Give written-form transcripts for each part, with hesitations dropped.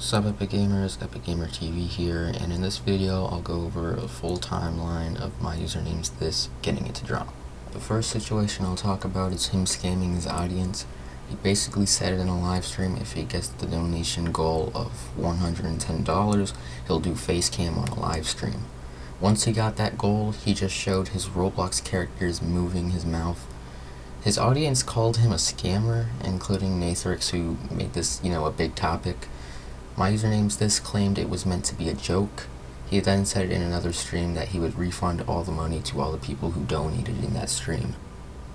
Sup Epic Gamers, Epic Gamer TV here, and in this video I'll go over a full timeline of MyUsernamesthis getting into drama. The first situation I'll talk about is him scamming his audience. He basically said it in a live stream if he gets the donation goal of $110, he'll do face cam on a live stream. Once he got that goal, he just showed his Roblox characters moving his mouth. His audience called him a scammer, including Nathrix, who made this, a big topic. MyUsernamesthis claimed it was meant to be a joke. He then said in another stream that he would refund all the money to all the people who donated in that stream.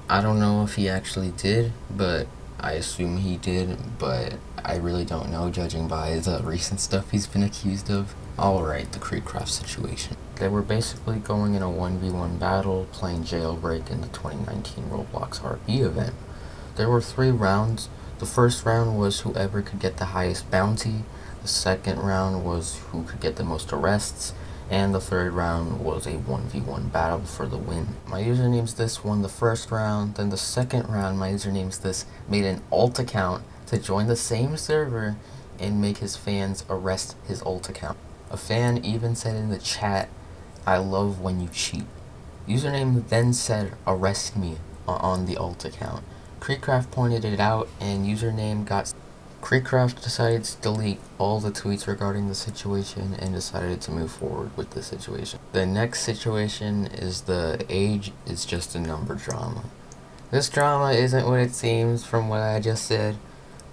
I don't know if he actually did, but I assume he did, but I really don't know judging by the recent stuff he's been accused of. Alright, the Kreekcraft situation. They were basically going in a 1v1 battle, playing Jailbreak in the 2019 Roblox RP event. There were 3 rounds. The first round was whoever could get the highest bounty, the second round was who could get the most arrests, and the third round was a 1v1 battle for the win. MyUsernamesthis won the first round, then the second round MyUsernamesthis made an alt account to join the same server and make his fans arrest his alt account. A fan even said in the chat, "I love when you cheat." Username then said, "Arrest me," on the alt account. Kreekcraft pointed it out, and Kreekcraft decided to delete all the tweets regarding the situation and decided to move forward with the situation. The next situation is the age is just a number drama. This drama isn't what it seems from what I just said,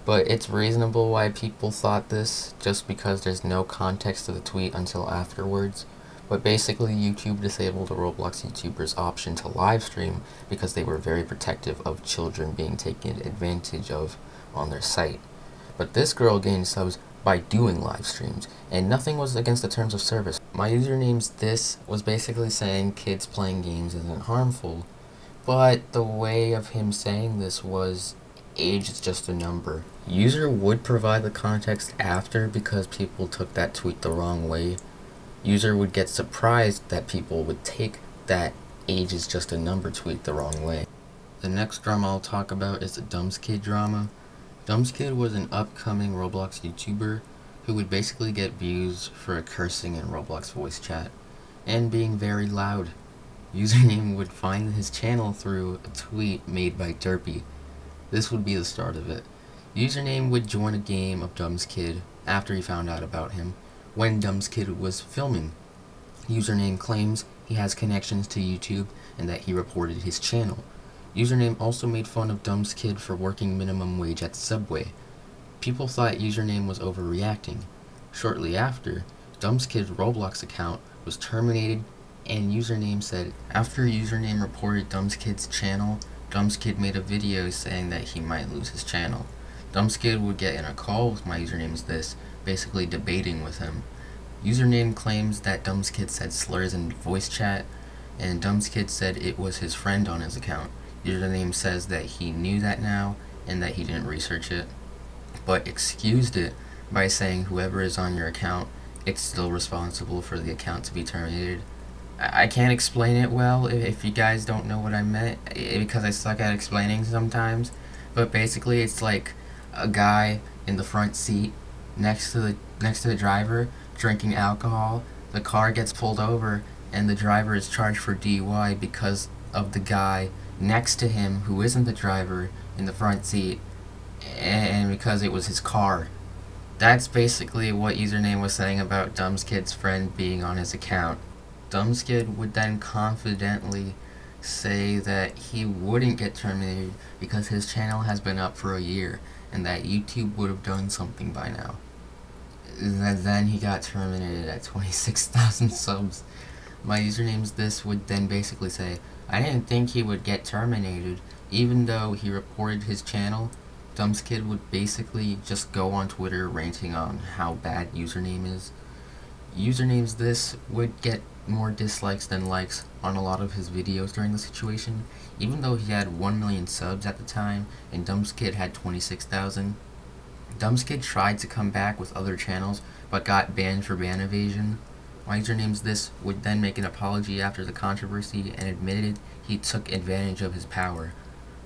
but it's reasonable why people thought this, just because there's no context to the tweet until afterwards. But basically, YouTube disabled a Roblox YouTuber's option to live stream because they were very protective of children being taken advantage of on their site. But this girl gained subs by doing live streams, and nothing was against the terms of service. MyUsernamesthis was basically saying kids playing games isn't harmful, but the way of him saying this was age is just a number. User would provide the context after because people took that tweet the wrong way. User would get surprised that people would take that age is just a number tweet the wrong way. The next drama I'll talk about is the Dumbskid drama. Dumbskid was an upcoming Roblox YouTuber who would basically get views for cursing in Roblox voice chat and being very loud. Username would find his channel through a tweet made by Derpy. This would be the start of it. Username would join a game of Dumbskid after he found out about him when Dumbskid was filming. Username claims he has connections to YouTube and that he reported his channel. Username also made fun of Dumbskid for working minimum wage at the subway. People thought Username was overreacting. Shortly after, Dumbskid's Roblox account was terminated, and Username said after Username reported Dumbskid's channel, Dumbskid made a video saying that he might lose his channel. Dumbskid would get in a call with MyUsernamesthis, basically debating with him. Username claims that Dumbskid said slurs in voice chat, and Dumbskid said it was his friend on his account. Username says that he knew that now and that he didn't research it, but excused it by saying whoever is on your account, it's still responsible for the account to be terminated. I can't explain it well if you guys don't know what I meant, because I suck at explaining sometimes, but basically it's like a guy in the front seat next to the driver drinking alcohol. The car gets pulled over and the driver is charged for DUI because of the guy next to him who isn't the driver in the front seat, and because it was his car. That's basically what Username was saying about Dumbskid's friend being on his account. Dumbskid would then confidently say that he wouldn't get terminated because his channel has been up for a year and that YouTube would have done something by now. Then he got terminated at 26,000 subs. MyUsernamesthis would then basically say, "I didn't think he would get terminated," even though he reported his channel. Dumbskid would basically just go on Twitter ranting on how bad Username is. Usernamesthis would get more dislikes than likes on a lot of his videos during the situation, even though he had 1 million subs at the time and Dumbskid had 26,000. Dumbskid tried to come back with other channels but got banned for ban evasion. MyUsernamesthis would then make an apology after the controversy and admitted he took advantage of his power.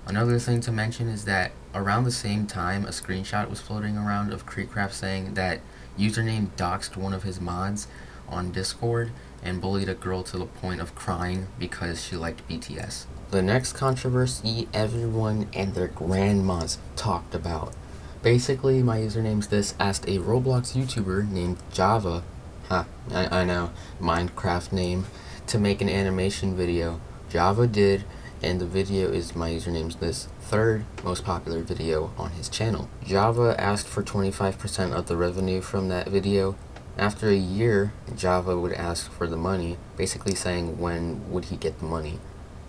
Another thing to mention is that around the same time, a screenshot was floating around of Kreekcraft saying that Username doxed one of his mods on Discord and bullied a girl to the point of crying because she liked BTS. The next controversy everyone and their grandmas talked about. Basically, MyUsernamesthis asked a Roblox YouTuber named Java, I know, Minecraft name, to make an animation video. Java did, and the video is MyUsernamesthis' third most popular video on his channel. Java asked for 25% of the revenue from that video. After a year, Java would ask for the money, basically saying when would he get the money.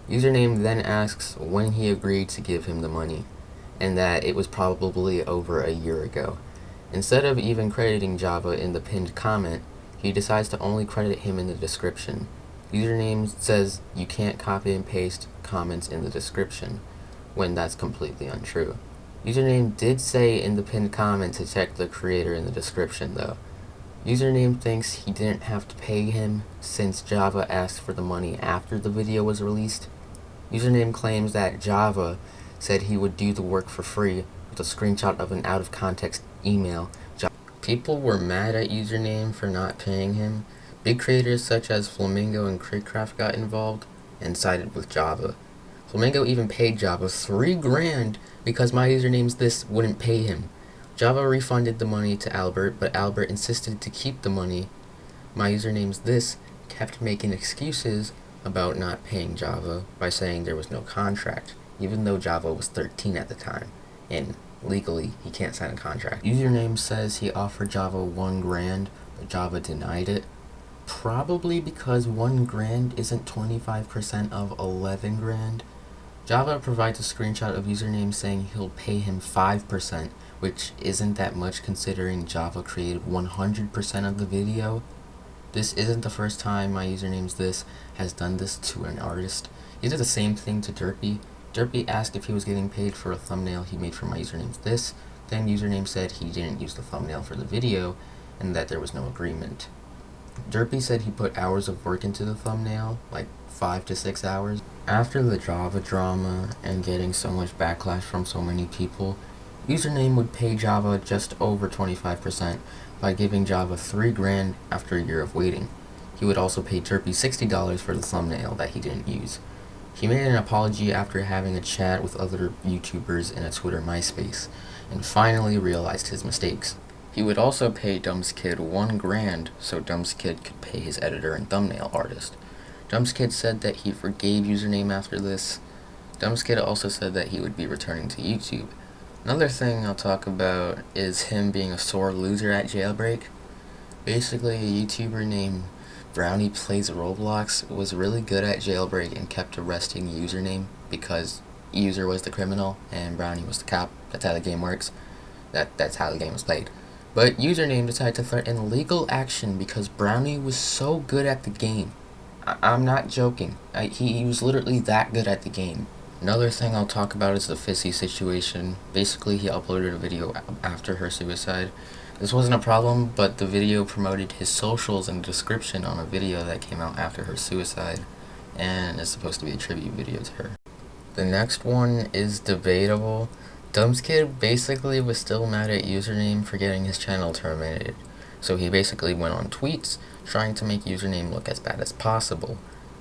Username then asks when he agreed to give him the money, and that it was probably over a year ago. Instead of even crediting Java in the pinned comment, he decides to only credit him in the description. Username says you can't copy and paste comments in the description, when that's completely untrue. Username did say in the pinned comment to check the creator in the description though. Username thinks he didn't have to pay him since Java asked for the money after the video was released. Username claims that Java said he would do the work for free with a screenshot of an out-of-context email. People were mad at Username for not paying him. Big creators such as Flamingo and Kreekcraft got involved and sided with Java. Flamingo even paid Java $3,000 because MyUsernamesthis wouldn't pay him. Java refunded the money to Albert, but Albert insisted to keep the money. MyUsernamesthis kept making excuses about not paying Java by saying there was no contract, even though Java was 13 at the time, and legally he can't sign a contract. Username says he offered Java $1,000, but Java denied it. Probably because $1,000 isn't 25% of $11,000. Java provides a screenshot of Username saying he'll pay him 5%, which isn't that much considering Java created 100% of the video. This isn't the first time MyUsernamesthis has done this to an artist. He did the same thing to Derpy. Derpy asked if he was getting paid for a thumbnail he made for MyUsernamesthis. Then Username said he didn't use the thumbnail for the video and that there was no agreement. Derpy said he put hours of work into the thumbnail, like 5 to 6 hours. After the Java drama and getting so much backlash from so many people, Username would pay Java just over 25% by giving Java $3,000 after a year of waiting. He would also pay Derpy $60 for the thumbnail that he didn't use. He made an apology after having a chat with other YouTubers in a Twitter MySpace, and finally realized his mistakes. He would also pay Dumbskid $1,000 so Dumbskid could pay his editor and thumbnail artist. Dumbskid said that he forgave Username after this. Dumbskid also said that he would be returning to YouTube. Another thing I'll talk about is him being a sore loser at Jailbreak. Basically, a YouTuber named Brownyplaysroblox was really good at Jailbreak and kept arresting Username because User was the criminal and Brownie was the cop. That's how the game works. That's how the game was played. But Username decided to threaten legal action because Brownie was so good at the game. I'm not joking. He was literally that good at the game. Another thing I'll talk about is the Fissy situation. Basically, he uploaded a video after her suicide. This wasn't a problem, but the video promoted his socials and description on a video that came out after her suicide, and it's supposed to be a tribute video to her. The next one is debatable. Dumbskid basically was still mad at Username for getting his channel terminated, so he basically went on tweets trying to make Username look as bad as possible.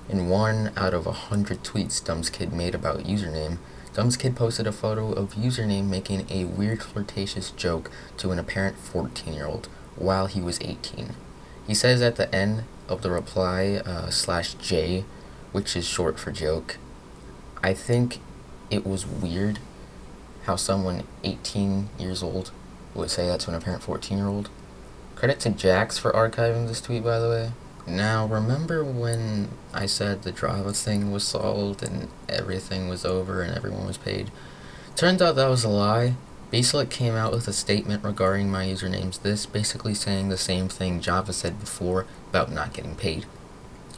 In 1 out of 100 tweets Dumbskid made about Username, Dumbskid posted a photo of Username making a weird flirtatious joke to an apparent 14-year-old while he was 18. He says at the end of the reply, /J, which is short for joke, I think it was weird how someone 18 years old would say that to an apparent 14-year-old. Credit to Jax for archiving this tweet, by the way. Now, remember when I said the Java thing was solved and everything was over and everyone was paid? Turns out that was a lie. Bslick came out with a statement regarding MyUsernamesthis, basically saying the same thing Java said before about not getting paid.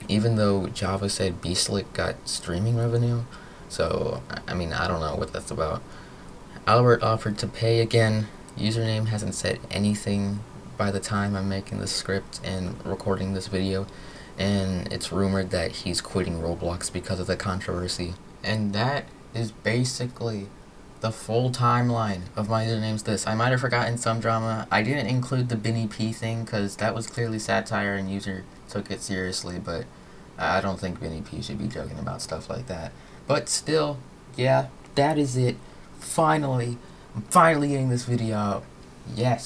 Even though Java said Bslick got streaming revenue, so, I mean, I don't know what that's about. Albert offered to pay again. Username hasn't said anything by the time I'm making this script and recording this video, and it's rumored that he's quitting Roblox because of the controversy. And that is basically the full timeline of MyUsernamesthis. I might have forgotten some drama. I didn't include the Benny P thing because that was clearly satire and user took it seriously, but I don't think Benny P should be joking about stuff like that. But still, yeah, that is it. Finally, I'm finally getting this video out. Yes.